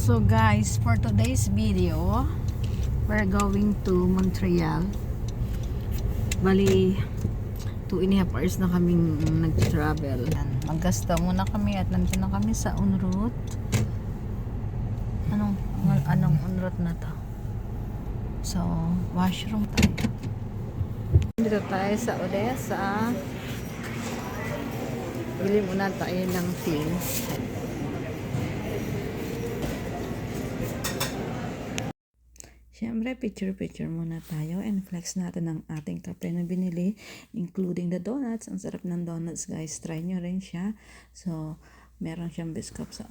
So guys, for today's video, we're going to Montreal. Bali, 2.5 hours na kaming nag-travel. Maggasta muna kami at nandun na kami sa en route. Anong en route na to? So, washroom tayo. Dito tayo sa Odessa. Bili muna tayo ng things. Siyempre, picture muna tayo and flex natin ang ating kape na binili, including the donuts. Ang sarap ng donuts, guys. Try nyo rin siya. So, meron siyang biscuit sa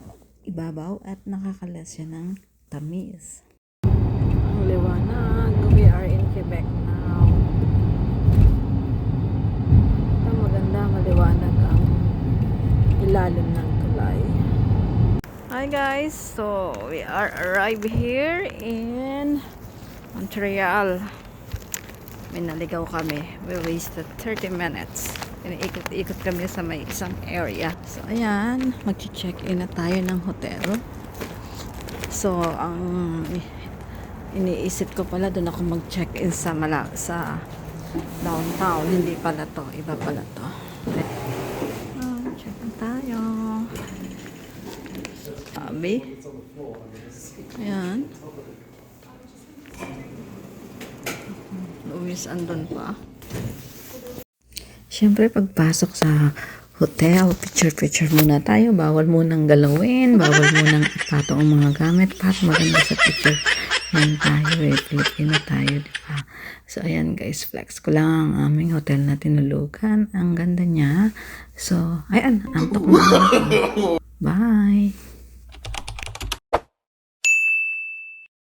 ibabaw at nakakalas siya ng tamis. Ang liwanag. We are in Quebec now. Ito maganda, maliwanag ang ilalim ng tulay. Hi guys, so we are arrived here in Montreal. May naligaw kami. We wasted 30 minutes. Iniikot-ikot kami sa may isang area. So ayan, mag-check-in na tayo ng hotel. So ang iniisip ko pala doon ako mag-check-in sa downtown. Hindi pala to, iba pala to. Check in tayo. Sabi. Ayan. Luis andun pa. Siyempre, pagpasok sa hotel, picture muna tayo. Bawal munang galawin. Bawal munang ipato ang mga gamit para maganda sa picture. Yan tayo Pilipino tayo, diba? So, ayan guys, flex ko lang ang aming hotel na tinulugan. Ang ganda niya. So, ayan, antok na ako. Bye!